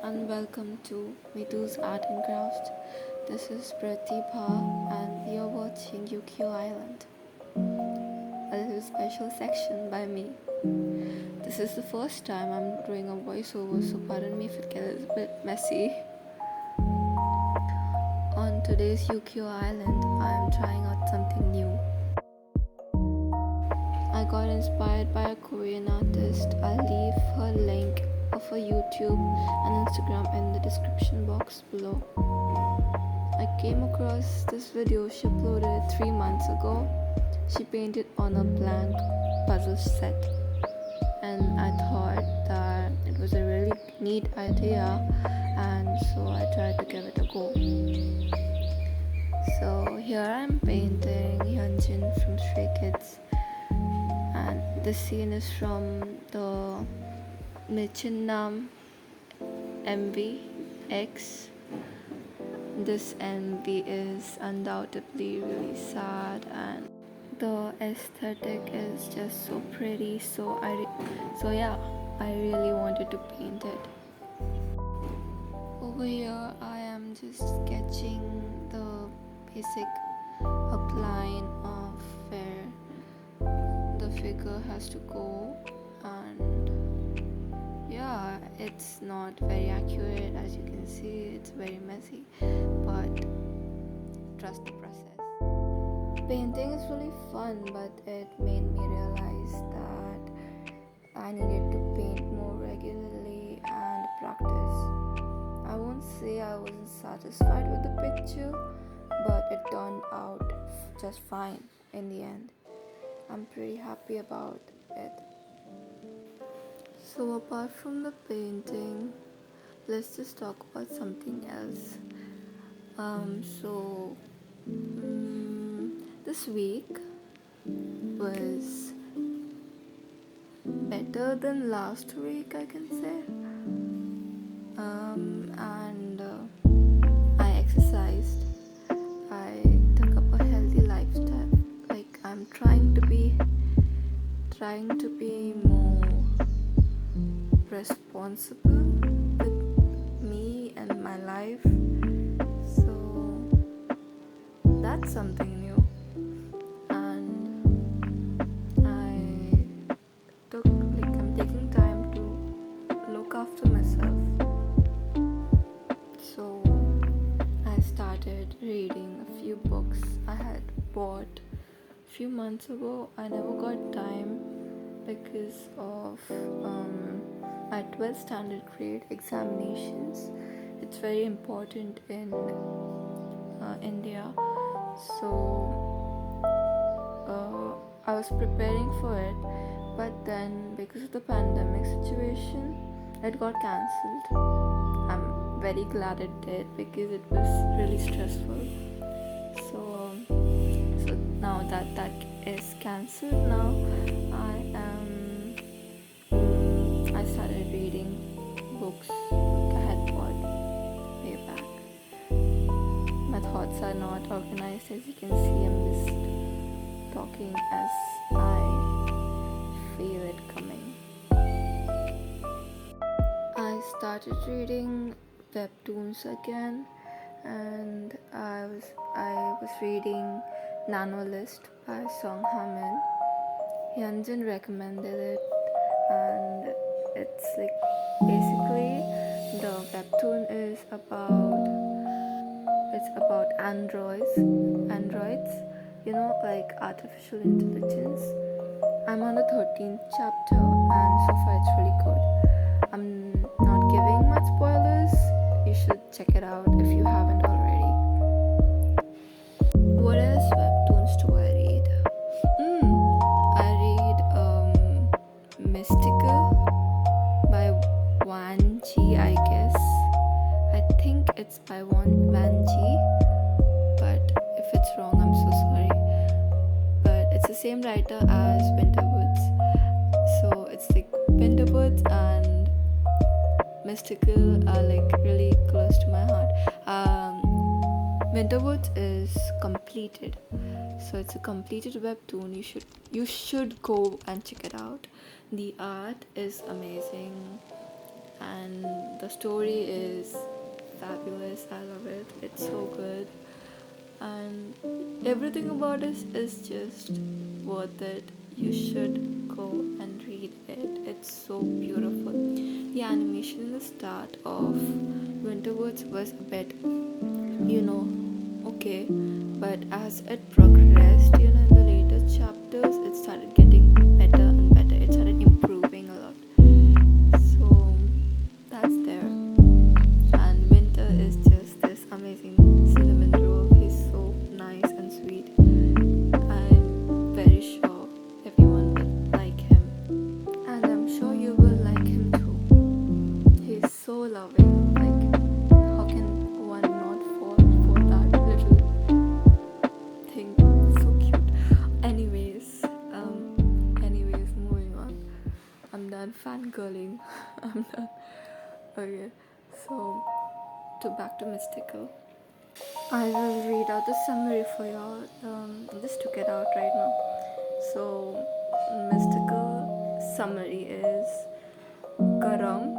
and welcome to Mitu's Art and Craft. This is Pratibha and you're watching Yukio Island, a little special section by me. This is the first time I'm doing a voiceover, so pardon me if it gets a bit messy. On today's Yukio Island, I am trying out something new. I got inspired by a Korean artist. I'll leave her link of her YouTube and Instagram in the description box below. I came across this video she uploaded 3 months ago. She painted on a blank puzzle set, and I thought that it was a really neat idea, and so I tried to give it a go. So here I'm painting Hyunjin from Stray Kids, and this scene is from the Michinnam MV X. This MV is undoubtedly really sad, and the aesthetic is just so pretty. So I really wanted to paint it. Over here, I am just sketching the basic outline of where the figure has to go, and it's not very accurate. As you can see, it's very messy, but trust the process. Painting is really fun, but it made me realize that I needed to paint more regularly and practice. I won't say I wasn't satisfied with the picture, but it turned out just fine in the end. I'm pretty happy about it. So apart from the painting, let's just talk about something else. This week was better than last week, I can say. And I exercised. I took up a healthy lifestyle. Like I'm trying to be more responsible with me and my life. So that's something new. And I'm taking time to look after myself. So I started reading a few books I had bought a few months ago. I never got time because of my 12th standard grade examinations. It's very important in India. So I was preparing for it, but then because of the pandemic situation, it got cancelled. I'm very glad it did because it was really stressful. So now that is cancelled, now I started reading books I had bought way back. My thoughts are not organized, as you can see. I'm just talking as I feel it coming. I started reading webtoons again, and I was reading Nano List by Song Hamin. Hyunjin recommended it, and it's like basically the webtoon is about androids, like artificial intelligence. I'm on the 13th chapter, and so far it's really good. I'm not giving much spoilers. You should check it out if you haven't already. What else webtoons do I read? I read Mystical by Wan Ji, I guess. I think it's by Wan Ji, but if it's wrong, I'm so sorry. But it's the same writer as Winterwoods, so it's like Winterwoods and Mystical are like really close to my heart. Winterwoods is completed, so it's a completed webtoon. You should go and check it out. The art is amazing. and the story is fabulous. I love it. It's so good, and everything about it is just worth it. You should go and read it. It's so beautiful. The animation in the start of Winterwoods was a bit, okay, but as it progressed, in the later chapters, it started getting better and better. It started improving a lot. So that's there. And Winter is just this amazing cinnamon roll. He's so nice and sweet. I'm very sure everyone will like him, and I'm sure you will like him too. He's so loving. Like, how can one not fall for that little thing? So cute. Anyways, moving on. I'm done fangirling. I'm done. Okay, so back to Mystical. I will read out the summary for y'all. I just took it out right now. So, Mystical summary is Karam.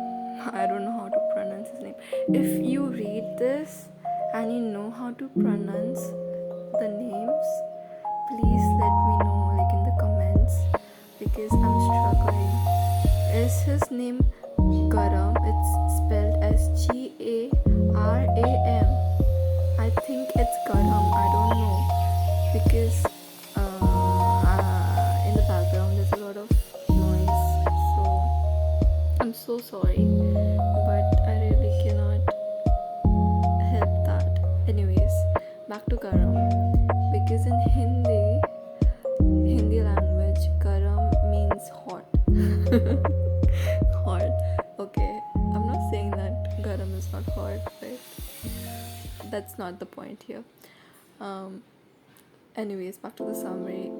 I don't know how to pronounce his name. If you read this and you know how to pronounce the names, please let me know, like in the comments, because I'm struggling. Is his name Garam? It's spelled as Garam. I think it's Garam. I don't know, because in the background there's a lot of noise. So I'm so sorry, but I really cannot help that. Anyways, back to Garam, because in Hindi language, Garam means hot. Hot. Okay, I'm not saying that Garam is not hot, but that's not the point here. Anyways, back to the summary.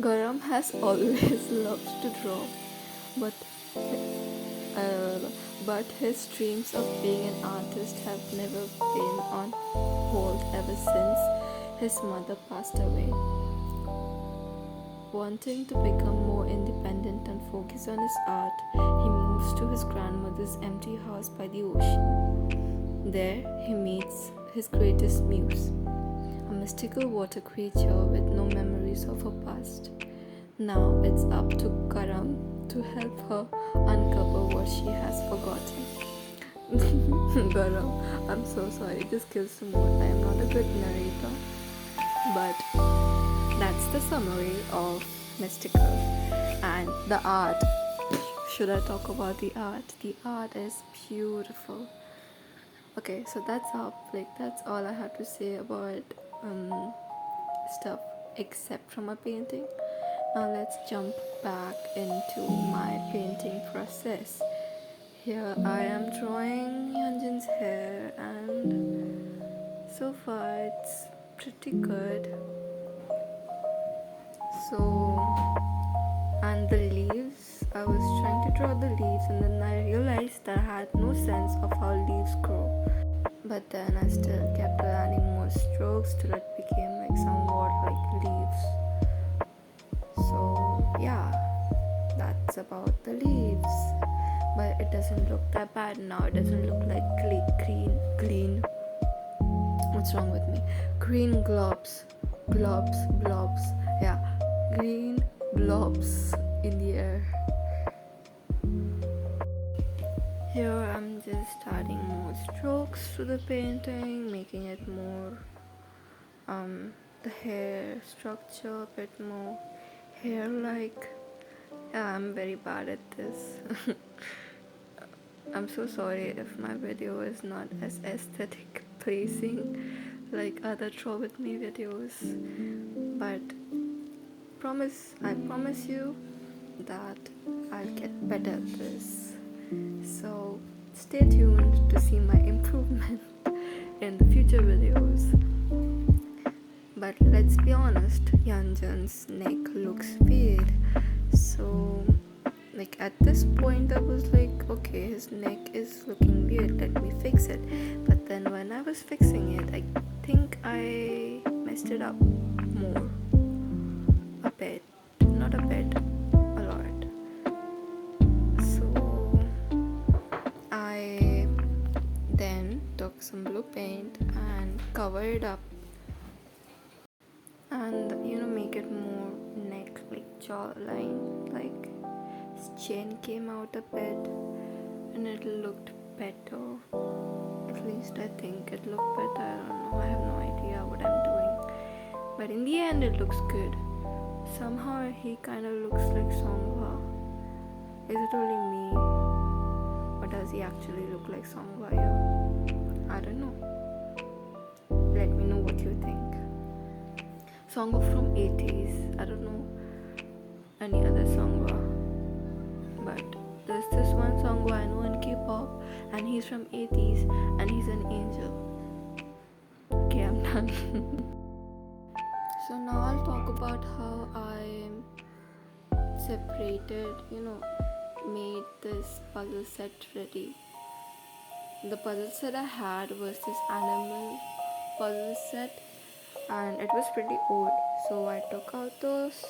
Garam has always loved to draw, but his dreams of being an artist have never been on hold ever since his mother passed away. Wanting to become more independent and focus on his art, he moves to his grandmother's empty house by the ocean. There, he meets his greatest muse, a mystical water creature with no memories of her past. Now it's up to Karam to help her uncover what she has forgotten. Garam, I'm so sorry, just kill some more. I am not a good narrator, but that's the summary of Mystical. And the art. Should I talk about the art? The art is beautiful. Okay, so that's up. Like, that's all I have to say about stuff except from my painting. Now let's jump back into my painting process. Here I am drawing Hyunjin's hair, and so far it's pretty good. And the leaves, I was trying to draw the leaves, and then I realized that I had no sense of how leaves grow. But then I still kept adding more strokes till it became like somewhat like leaves. So yeah, that's about the leaves. But it doesn't look that bad now. It doesn't look like green. What's wrong with me? Green blobs. Yeah, green blobs in the air. Here I'm just adding more strokes to the painting, making it more the hair structure a bit more hair-like. Yeah, I'm very bad at this. I'm so sorry if my video is not as aesthetic pleasing like other Draw With Me videos, but I promise you that I'll get better at this. So stay tuned to see my improvement in the future videos. But let's be honest, Hyunjin's neck looks weird. So like at this point I was like, okay, his neck is looking weird, let me fix it. But then when I was fixing it, I think I messed it up more. A bit. Not a bit. A lot. So some blue paint and cover it up and make it more neck like jawline, like his chin came out a bit and it looked better. At least I think it looked better. I don't know, I have no idea what I'm doing, but in the end it looks good. Somehow he kind of looks like Songhwa. Is it only me, or does he actually look like Songhwa? I don't know. Let me know what you think. Songhwa from 80s. I don't know any other Songhwa, but there's this one Songhwa I know in K-pop, and he's from 80s, and he's an angel. Okay, I'm done. So now I'll talk about how I separated, made this puzzle set ready. The puzzle set I had was this animal puzzle set, and it was pretty old. So I took out those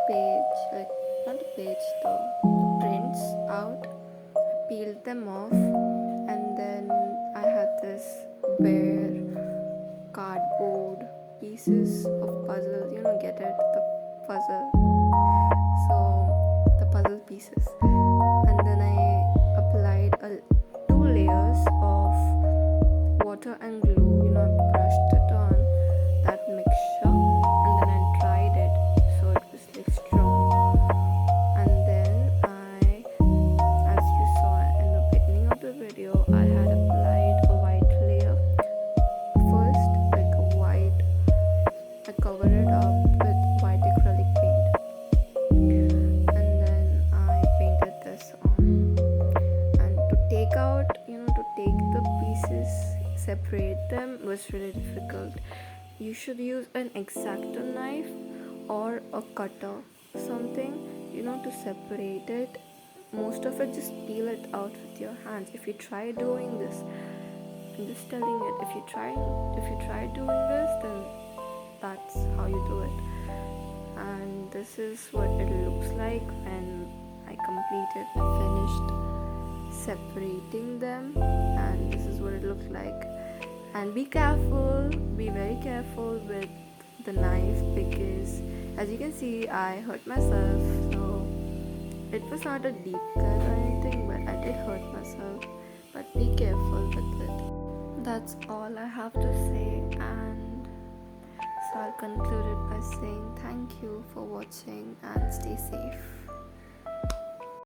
the prints out, peeled them off, and then I had this bare cardboard pieces of puzzle, get it, the puzzle, so the puzzle pieces, and then I applied 2 layers of water and glue, I brushed it on that mixture, and then I dried it so it was like strong, and then as you saw in the beginning of the video, I had applied a white layer first, like a white. I covered it up with white acrylic paint, and then I painted this on. And to take the pieces, separate them was really difficult. You should use an X-Acto knife or a cutter, something, to separate it. Most of it, just peel it out with your hands. If you try doing this, I'm just telling it, if you try doing this, then that's how you do it. And this is what it looks like when I finished separating them, and this is what it looks like. And be very careful with the knife, because as you can see, I hurt myself. So it was not a deep cut or anything, but I did hurt myself. But be careful with it. That's all I have to say, and so I'll conclude it by saying thank you for watching and stay safe.